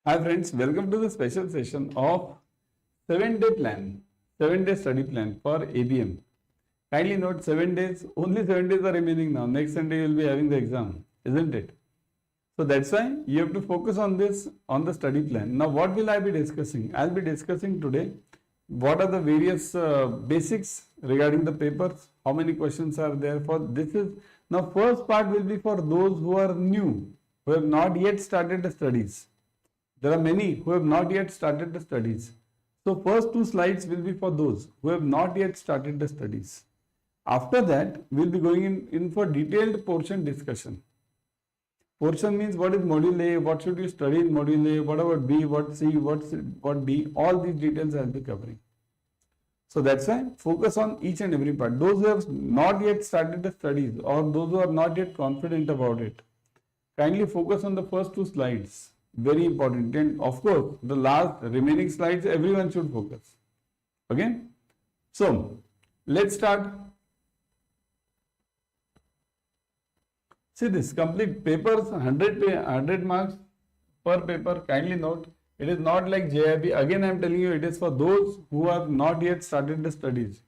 Hi friends, welcome to the special session of 7-day plan, 7-day study plan for ABM. Kindly note 7 days, only 7 days are remaining now. Next Sunday you will be having the exam, isn't it? So that's why you have to focus on this, on the study plan. Now what will I be discussing? I'll be discussing today what are the various basics regarding the papers, how many questions are there for this is. Now first part will be for those who are new, who have not yet started the studies. There are many who have not yet started the studies. So first two slides will be for those who have not yet started the studies. After that, we'll be going in for detailed portion discussion. Portion means what is module A, what should you study in module A, what about B, what C, what D, all these details I'll be covering. So that's why focus on each and every part. Those who have not yet started the studies or those who are not yet confident about it, kindly focus on the first two slides. Very important. And of course, the last remaining slides, everyone should focus. Okay. So, let's start. See this, complete papers, 100 marks per paper. Kindly note, it is not like JAIIB. Again, I am telling you, it is for those who have not yet started the studies.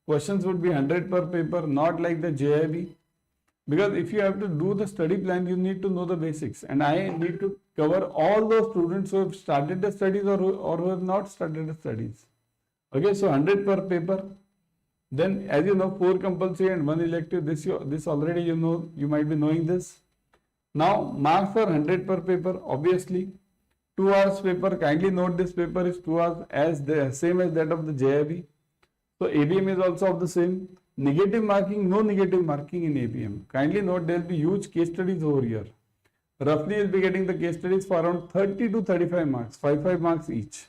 Questions would be 100 per paper, not like the JAIIB. Because if you have to do the study plan, you need to know the basics. And I need to cover all those students who have started the studies or who have not started the studies. Okay, so 100 per paper. Then as you know, 4 compulsory and 1 elective. This already you know, you might be knowing this. Now marks are 100 per paper, obviously. 2 hours paper, kindly note this paper is 2 hours as the same as that of the JAIIB. So ABM is also of the same. Negative marking, no negative marking in ABM. Kindly note there will be huge case studies over here. Roughly you will be getting the case studies for around 30 to 35 marks, 5 marks each.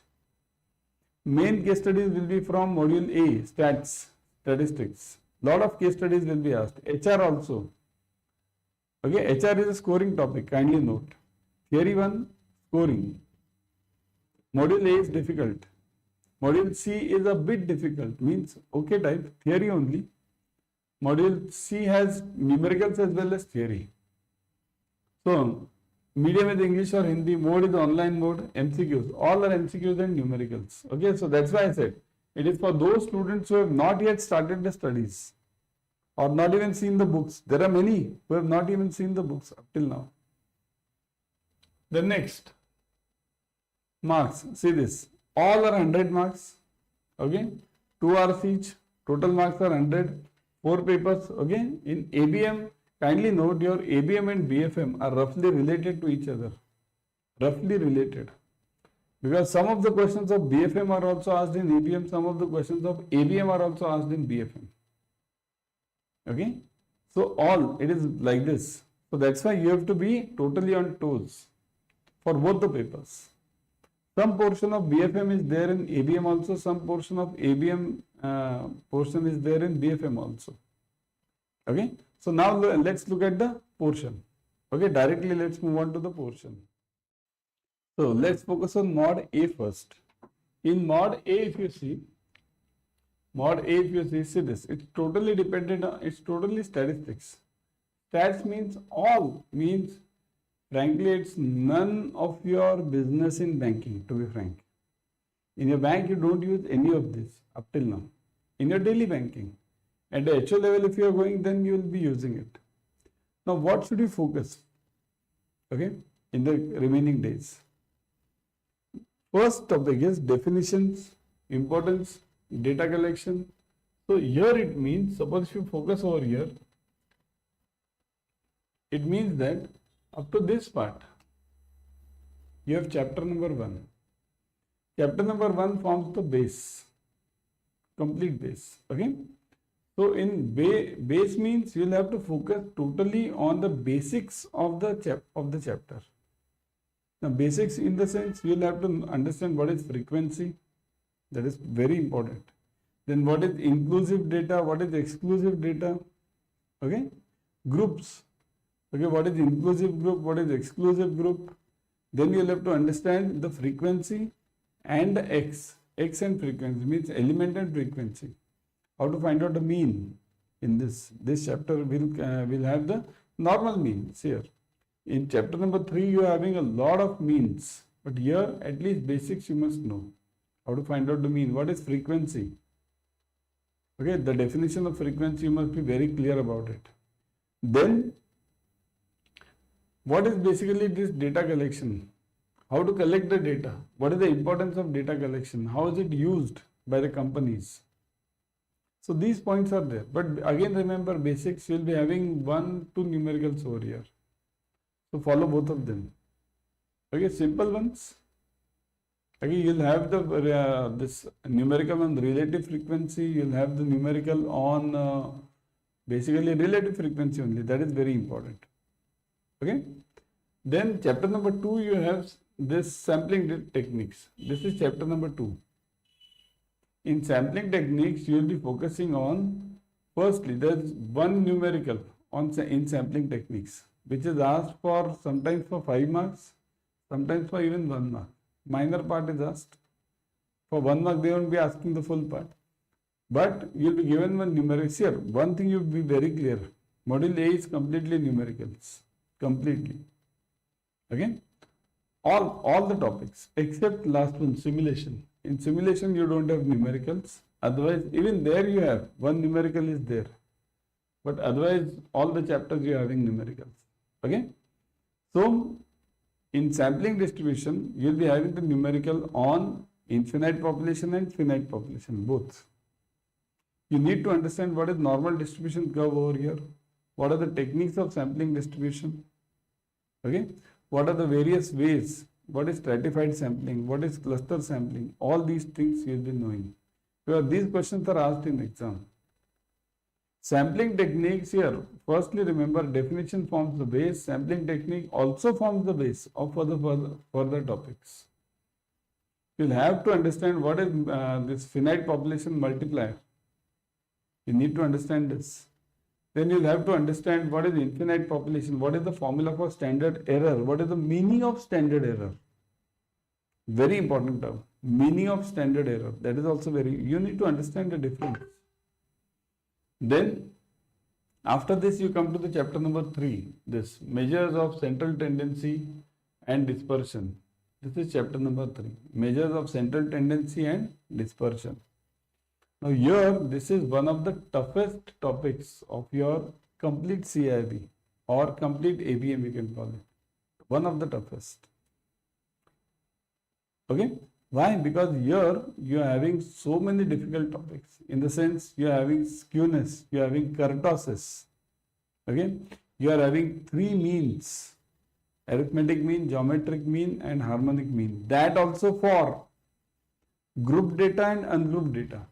Main case studies will be from module A, stats, statistics. Lot of case studies will be asked. HR also. Okay, HR is a scoring topic, kindly note. Theory 1, scoring. Module A is difficult. Module C is a bit difficult, means okay type, theory only. Module C has numericals as well as theory. So, medium is English or Hindi, mode is online mode, MCQs. All are MCQs and numericals. Okay, so that's why I said it is for those students who have not yet started the studies or not even seen the books. There are many who have not even seen the books up till now. The next, marks. See this. All are 100 marks. Okay, 2 hours each. Total marks are 100. 4 papers. Okay, in ABM, kindly note your ABM and BFM are roughly related to each other. Roughly related. Because some of the questions of BFM are also asked in ABM, some of the questions of ABM are also asked in BFM. Okay, so all it is like this. So that's why you have to be totally on toes for both the papers. Some portion of BFM is there in ABM also, some portion of ABM portion is there in BFM also. Okay, so now let's look at the portion. Okay, directly let's move on to the portion. So let's focus on mod A first. In mod A, if you see this, it's totally dependent on, it's totally statistics. Stats means all, means frankly, it's none of your business in banking, to be frank. In your bank, you don't use any of this up till now. In your daily banking. At the HO level, if you are going, then you will be using it. Now, what should you focus? Okay, in the remaining days. First topic is definitions, importance, data collection. So, here it means, suppose if you focus over here, it means that up to this part, you have chapter number 1. Chapter number 1 forms the base, complete base. Okay. So in base means you will have to focus totally on the basics of the chapter. Now basics in the sense you will have to understand what is frequency. That is very important. Then what is inclusive data, what is exclusive data. Okay. Groups. Okay, what is inclusive group, what is exclusive group. Then you will have to understand the frequency and X. X and frequency means element and frequency. How to find out the mean in this chapter will have the normal means here. In chapter number 3, you are having a lot of means. But here, at least basics you must know. How to find out the mean. What is frequency? Okay, the definition of frequency, you must be very clear about it. Then, what is basically this data collection? How to collect the data? What is the importance of data collection? How is it used by the companies? So these points are there. But again, remember basics, you will be having 1, 2 numericals over here. So follow both of them. Okay, simple ones. Okay, you'll have the this numerical on relative frequency. You'll have the numerical on basically relative frequency only. That is very important. Okay. Then chapter number 2, you have this sampling techniques. This is chapter number 2. In sampling techniques, you will be focusing on, firstly, there is one numerical in sampling techniques, which is asked for sometimes for 5 marks, sometimes for even 1 mark. Minor part is asked. For 1 mark, they won't be asking the full part. But you will be given one numerical. Here, one thing you will be very clear. Module A is completely numericals. Completely. Okay? All the topics except last one, simulation. In simulation, you don't have numericals. Otherwise, even there you have one numerical is there. But otherwise, all the chapters you are having numericals. Okay? So, in sampling distribution, you will be having the numerical on infinite population and finite population, both. You need to understand what is normal distribution curve over here. What are the techniques of sampling distribution? Okay? What are the various ways? What is stratified sampling? What is cluster sampling? All these things you will be knowing. Because these questions are asked in exam. Sampling techniques here, firstly remember definition forms the base, sampling technique also forms the base of further topics. You will have to understand what is this finite population multiplier. You need to understand this. Then you will have to understand what is infinite population, what is the formula for standard error, what is the meaning of standard error. Very important term, meaning of standard error. That is also you need to understand the difference. Then, after this you come to the chapter number 3, this measures of central tendency and dispersion. This is chapter number 3, measures of central tendency and dispersion. Now here, this is one of the toughest topics of your complete CAIIB or complete ABM, you can call it. One of the toughest. Okay? Why? Because here you are having so many difficult topics. In the sense, you are having skewness, you are having kurtosis. Okay? You are having 3 means: arithmetic mean, geometric mean, and harmonic mean. That also for group data and ungrouped data.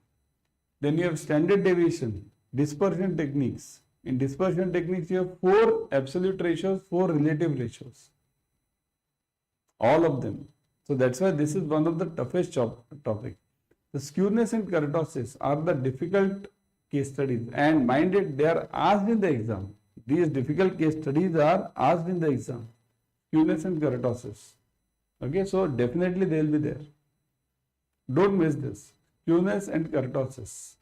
Then you have standard deviation, dispersion techniques. In dispersion techniques, you have 4 absolute ratios, 4 relative ratios. All of them. So that's why this is one of the toughest topic. The skewness and kurtosis are the difficult case studies, and mind it, they are asked in the exam. These difficult case studies are asked in the exam. Skewness and kurtosis. Okay, so definitely they will be there. Don't miss this. Skewness and kurtosis.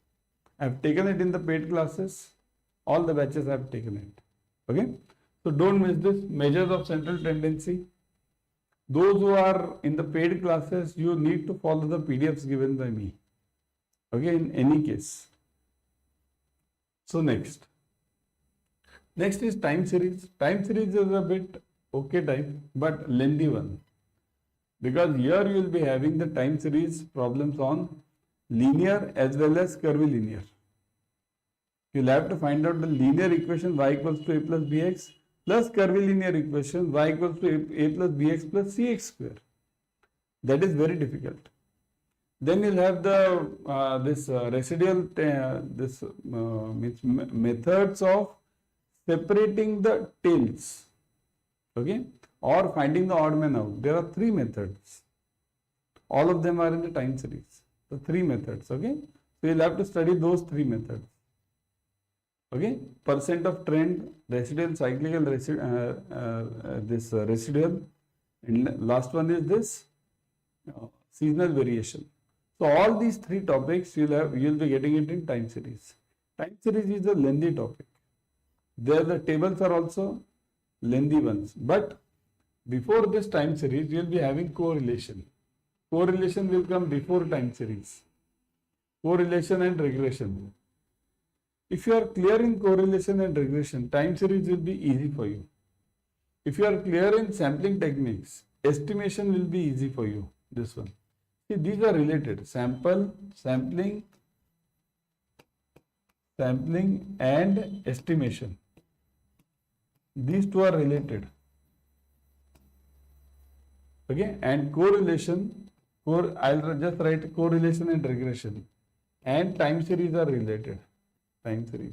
I have taken it in the paid classes. All the batches I have taken it. Okay, so don't miss this. Measures of central tendency. Those who are in the paid classes, you need to follow the PDFs given by me. Okay, in any case. So next is time series. Time series is a bit okay type, but lengthy one. Because here you will be having the time series problems on linear as well as curvilinear. You will have to find out the linear equation y equals to a plus bx plus curvilinear equation y equals to a plus bx plus cx square. That is very difficult. Then you will have the residual methods of separating the tails, okay, or finding the odd man out. There are 3 methods. All of them are in the time series. The 3 methods, okay. So you will have to study those 3 methods. Okay, percent of trend, residual, cyclical, residual, and last one is this seasonal variation. So all these 3 topics you will be getting it in time series. Time series is a lengthy topic. There the tables are also lengthy ones, but Before this time series, you will be having correlation. Correlation will come before time series. Correlation and regression. If you are clear in correlation and regression, time series will be easy for you. If you are clear in sampling techniques, estimation will be easy for you. This one. See, these are related. Sampling and estimation. These two are related. Okay, and correlation, I'll just write correlation and regression. And time series are related. Time series.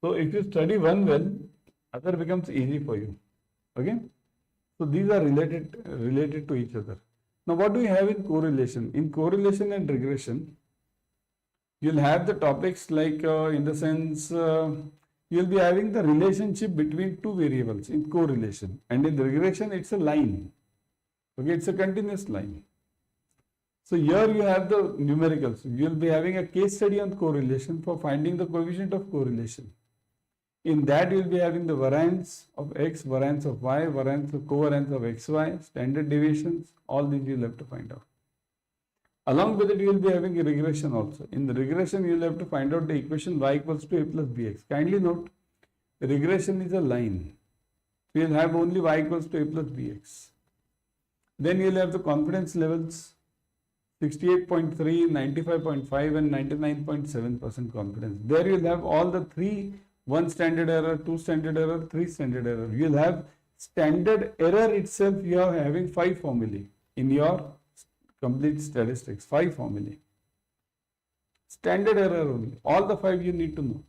So if you study one well, other becomes easy for you. Okay. So these are related to each other. Now what do we have in correlation? In correlation and regression, you'll have the topics like in the sense you'll be having the relationship between two variables in correlation, and in regression it's a line. Okay, it's a continuous line. So here you have the numericals. You'll be having a case study on correlation for finding the coefficient of correlation. In that you'll be having the variance of x, variance of y, variance of covariance of xy, standard deviations, all these you'll have to find out. Along with it, you will be having a regression also. In the regression, you will have to find out the equation y equals to a plus bx. Kindly note, regression is a line. So you will have only y equals to a plus bx. Then you will have the confidence levels, 68.3, 95.5 and 99.7% confidence. There you will have all the three, 1 standard error, 2 standard error, 3 standard error. You will have standard error itself, you are having 5 formulae in your complete statistics, 5 formulae. Standard error only. All the 5 you need to know.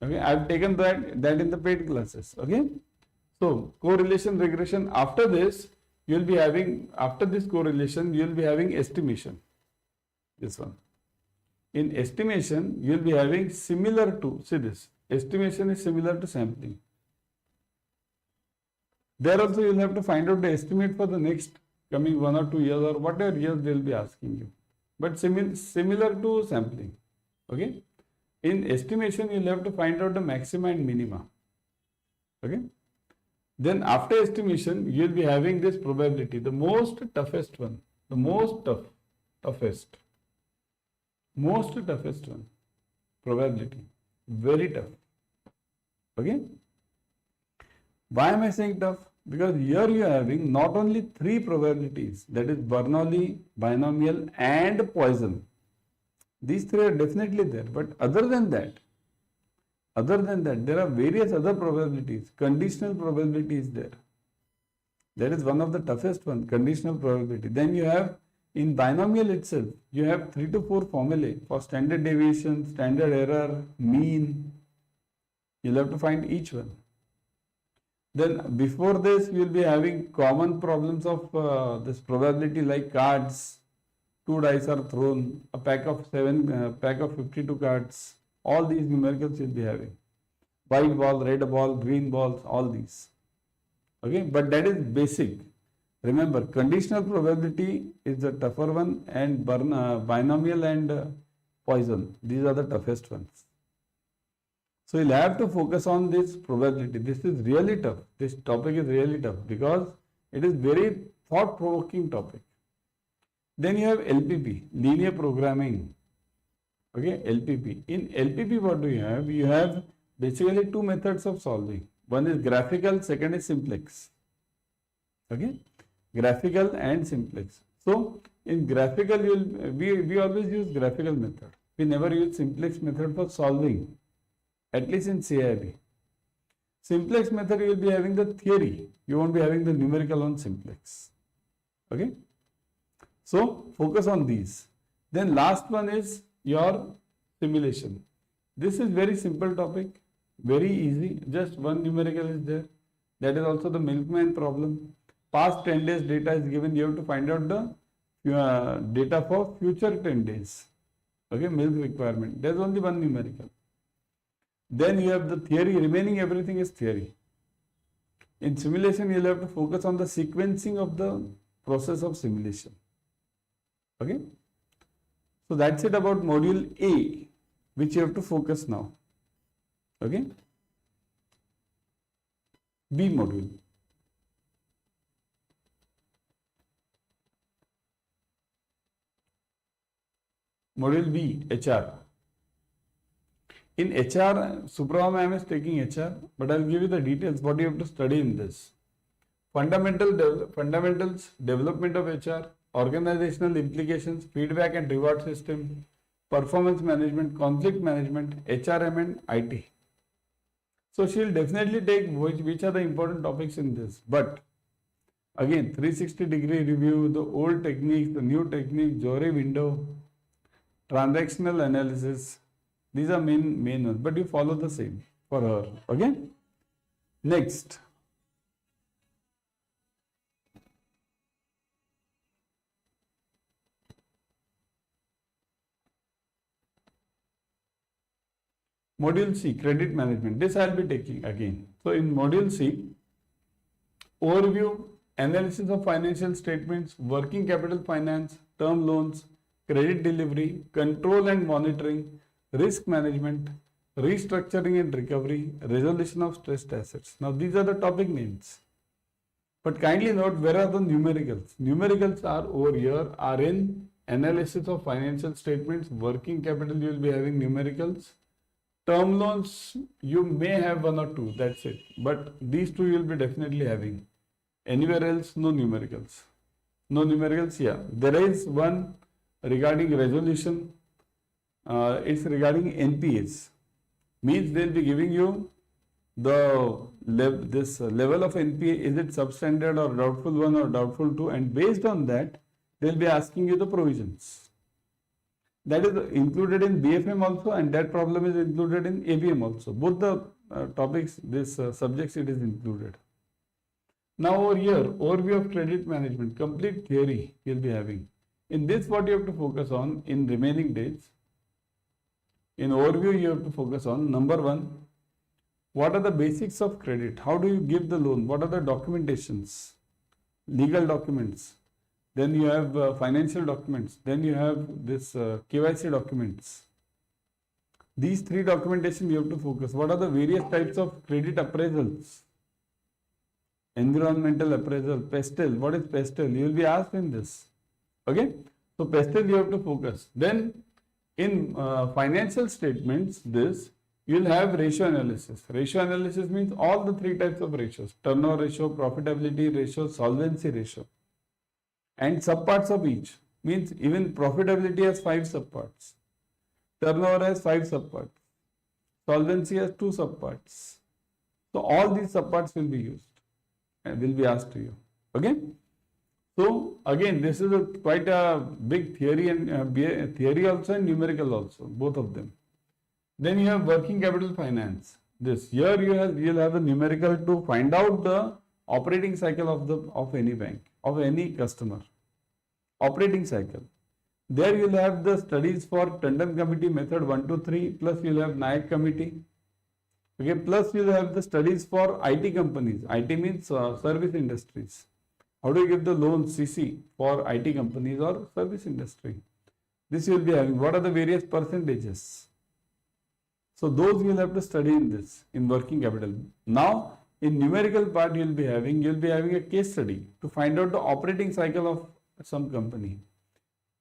Okay, I have taken that in the paid classes. Okay. So correlation, regression. After this, you will be having, after this correlation, you will be having estimation. This one. In estimation, you will be having similar to, see this, estimation is similar to sampling. There also you will have to find out the estimate for the next coming 1 or 2 years or whatever years they will be asking you. But similar to sampling. Okay. In estimation, you will have to find out the maxima and minima. Okay. Then after estimation, you will be having this probability, the most toughest one, the most toughest one, probability, very tough. Okay. Why am I saying tough? Because here you are having not only 3 probabilities, that is Bernoulli, binomial and Poisson. These 3 are definitely there, but other than that, there are various other probabilities. Conditional probability is there. That is one of the toughest one, conditional probability. Then you have in binomial itself, you have 3 to 4 formulae for standard deviation, standard error, mean. You'll have to find each one. Then before this, you will be having common problems of this probability like cards. 2 dice are thrown, a pack of 52 cards. All these numericals you will be having. White ball, red ball, green balls, all these. Okay, but that is basic. Remember, conditional probability is the tougher one, and binomial and Poisson. These are the toughest ones. So you'll have to focus on this probability. This is really tough. This topic is really tough because it is very thought-provoking topic. Then you have LPP, linear programming. Okay, LPP. In LPP, what do you have? You have basically 2 methods of solving. One is graphical, second is simplex. Okay, graphical and simplex. So in graphical, we always use graphical method. We never use simplex method for solving. At least in CAIIB. Simplex method, you will be having the theory. You won't be having the numerical on simplex. Okay. So focus on these. Then last one is your simulation. This is very simple topic, very easy. Just one numerical is there. That is also the milkman problem. Past 10 days data is given. You have to find out the data for future 10 days. Okay, milk requirement. There is only one numerical. Then you have the theory, remaining everything is theory. In simulation, you will have to focus on the sequencing of the process of simulation. Okay. So that's it about module A, which you have to focus now. Okay. B module. Module B, HR. In HR, Suprabha ma'am is taking HR, but I'll give you the details what you have to study in this. Fundamentals, development of HR, organizational implications, feedback and reward system, performance management, conflict management, HRM and IT. So she'll definitely take which are the important topics in this. But again, 360-degree review, the old techniques, the new technique, Jory window, transactional analysis, these are main ones, but you follow the same for her. Okay? Next. Module C, credit management. This I'll be taking again. So in Module C, overview, analysis of financial statements, working capital finance, term loans, credit delivery, control and monitoring, risk management, restructuring and recovery, resolution of stressed assets. Now these are the topic names. But kindly note, where are the numericals? Numericals are over here, are in analysis of financial statements, working capital you will be having numericals. Term loans, you may have one or two, that's it. But these two you will be definitely having. Anywhere else, no numericals. No numericals, yeah. There is one regarding resolution. It's regarding NPAs. Means they'll be giving you the level of NPA, is it substandard or doubtful 1 or doubtful 2, and based on that, they'll be asking you the provisions. That is included in BFM also, and that problem is included in ABM also. Both the topics, subjects, it is included. Now over here, overview of credit management, complete theory you'll be having. In this, what you have to focus on in remaining days, in overview you have to focus on, number 1, what are the basics of credit? How do you give the loan? What are the documentations? Legal documents. Then you have financial documents. Then you have this KYC documents. These 3 documentation you have to focus. What are the various types of credit appraisals? Environmental appraisal, PESTEL. What is PESTEL? You will be asked in this. Okay. So PESTEL you have to focus. Then in financial statements, you will have ratio analysis. Ratio analysis means all the 3 types of ratios. Turnover ratio, profitability ratio, solvency ratio. And subparts of each. Means even profitability has 5 subparts. Turnover has 5 subparts. Solvency has 2 subparts. So all these subparts will be used and will be asked to you. Okay. So again, this is quite a big theory, and theory also and numerical also, both of them. Then you have working capital finance. This here you'll have a numerical to find out the operating cycle of any bank, of any customer. Operating cycle. There you'll have the studies for Tandon Committee method 1 to 3, plus you'll have Nayak Committee. Okay, plus you'll have the studies for IT companies. IT means service industries. How do you give the loan CC for IT companies or service industry? This you will be having. What are the various percentages? So those you will have to study in this, in working capital. Now, in numerical part you will be having a case study to find out the operating cycle of some company.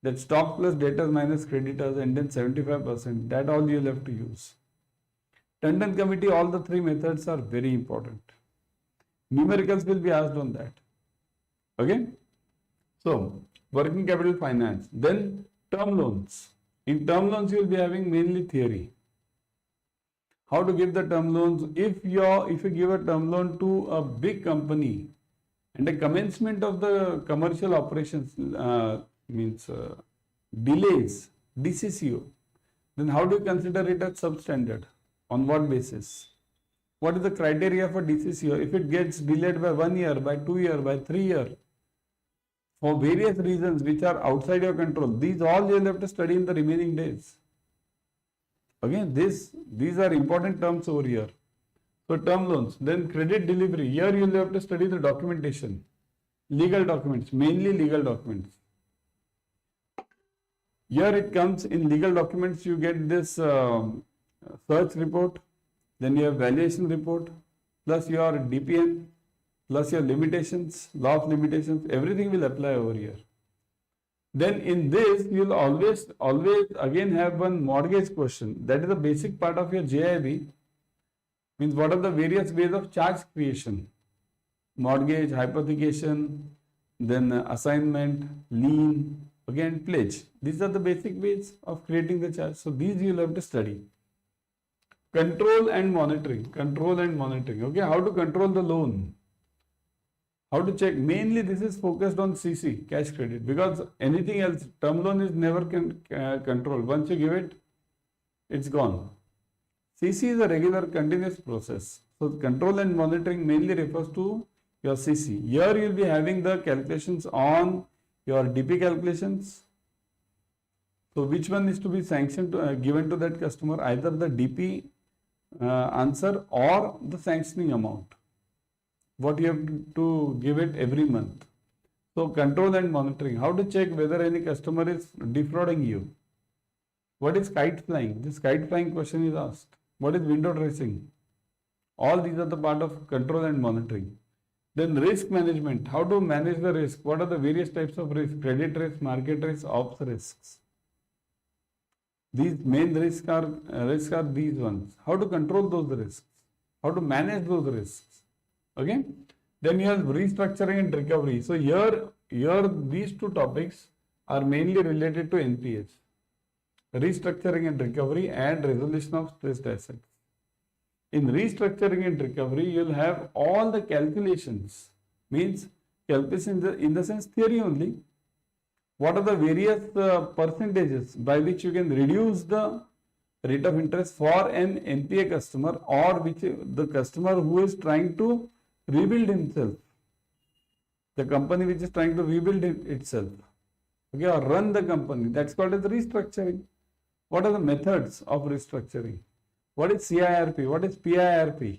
That stock plus debtors minus creditors and then 75%. That all you will have to use. Tandon Committee, all the 3 methods are very important. Numericals will be asked on that. Okay. So, working capital finance. Then term loans. In term loans, you will be having mainly theory. How to give the term loans? If you give a term loan to a big company and the commencement of the commercial operations delays, DCCO, then how do you consider it as substandard? On what basis? What is the criteria for DCCO? If it gets delayed by 1 year, by 2 years, by 3 years, for various reasons which are outside your control, these all you will have to study in the remaining days. Again, these are important terms over here. So term loans, then credit delivery. Here you will have to study the documentation, legal documents, mainly legal documents. Here it comes in legal documents, you get this search report, then you have valuation report, plus your DPN, plus your limitations, law of limitations, everything will apply over here. Then in this, you'll always again have one mortgage question. That is the basic part of your JIB. Means what are the various ways of charge creation? Mortgage, hypothecation, then assignment, lien, again pledge. These are the basic ways of creating the charge. So these you'll have to study. Control and monitoring. Control and monitoring. Okay, how to control the loan? How to check? Mainly this is focused on CC, cash credit, because anything else, term loan is never controlled. Once you give it, it's gone. CC is a regular continuous process. So control and monitoring mainly refers to your CC. Here you will be having the calculations on your DP calculations. So which one is to be sanctioned given to that customer? Either the DP answer or the sanctioning amount. What you have to give it every month. So control and monitoring. How to check whether any customer is defrauding you? What is kite flying? This kite flying question is asked. What is window dressing? All these are the part of control and monitoring. Then risk management. How to manage the risk? What are the various types of risk? Credit risk, market risk, ops risks. These main risks are these ones. How to control those risks? How to manage those risks? Okay. Then you have restructuring and recovery. So here these two topics are mainly related to NPAs. Restructuring and recovery and resolution of stressed assets. In restructuring and recovery, you'll have all the calculations. Means calculations in the sense theory only. What are the various percentages by which you can reduce the rate of interest for an NPA customer, or which the customer who is trying to rebuild himself, the company which is trying to rebuild itself, okay, or run the company. That's called as restructuring. What are the methods of restructuring? What is CAIIB? What is PIRP?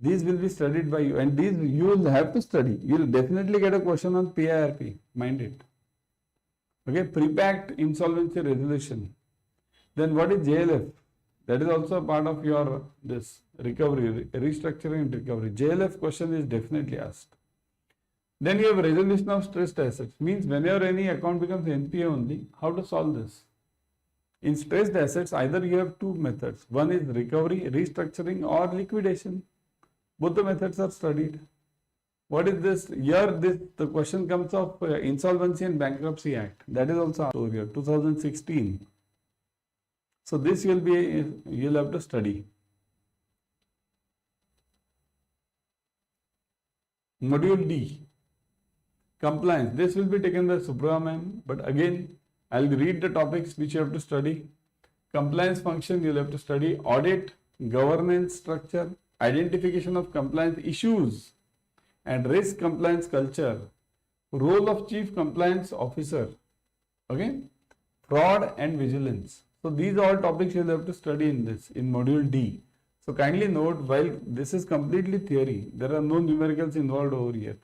These will be studied by you, and these you will have to study. You will definitely get a question on PIRP. Mind it. Okay, pre-packed insolvency resolution. Then what is JLF? That is also a part of your this recovery, restructuring and recovery. JLF question is definitely asked. Then you have resolution of stressed assets. Means whenever any account becomes NPA only, how to solve this? In stressed assets, either you have two methods. One is recovery, restructuring, or liquidation. Both the methods are studied. What is this? Here, the question comes of Insolvency and Bankruptcy Act. That is also over here, 2016. So this you'll have to study. Module D, compliance. This will be taken by Subra ma'am, but again, I'll read the topics which you have to study. Compliance function you'll have to study. Audit, governance structure, identification of compliance issues and risk compliance culture, role of chief compliance officer, okay, fraud and vigilance. So these are all topics you'll have to study in module D. So kindly note, while this is completely theory, there are no numericals involved over here,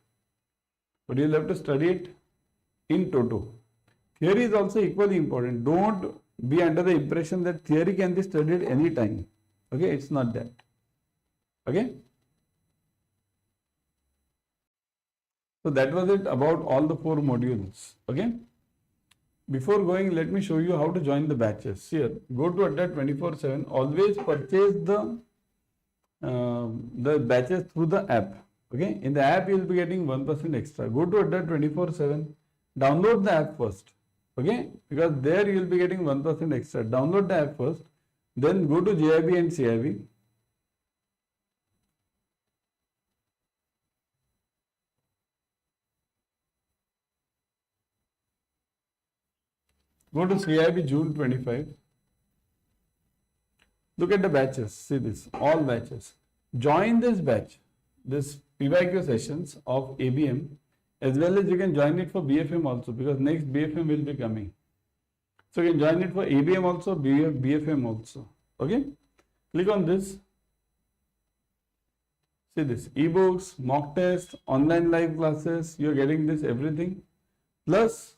but you'll have to study it in toto. Theory is also equally important. Don't be under the impression that theory can be studied anytime. Okay, it's not that. Okay. So that was it about all the 4 modules. Okay. Before going, let me show you how to join the batches. Here, go to Adda 24/7. Always purchase the batches through the app. Okay. In the app, you will be getting 1% extra. Go to Adda 24/7. Download the app first. Okay, because there you will be getting 1% extra. Download the app first, then go to JAIIB and CAIIB. Go to CAIIB June 25. Look at the batches. See this, all batches. Join this batch, this PYQ sessions of ABM. As well as you can join it for BFM also, because next BFM will be coming. So you can join it for ABM also, BFM also. Okay. Click on this. See this, ebooks, mock test, online live classes. You are getting this everything. Plus,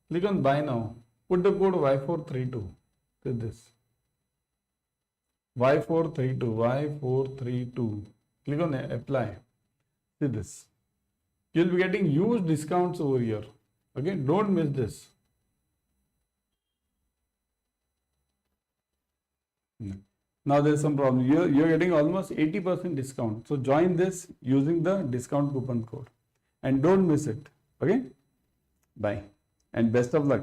click on buy now. Put the code Y432. See this. Y432. Click on apply. See this. You'll be getting huge discounts over here. Okay, don't miss this. Now there's some problem. You're getting almost 80% discount. So join this using the discount coupon code and don't miss it. Okay, bye and best of luck.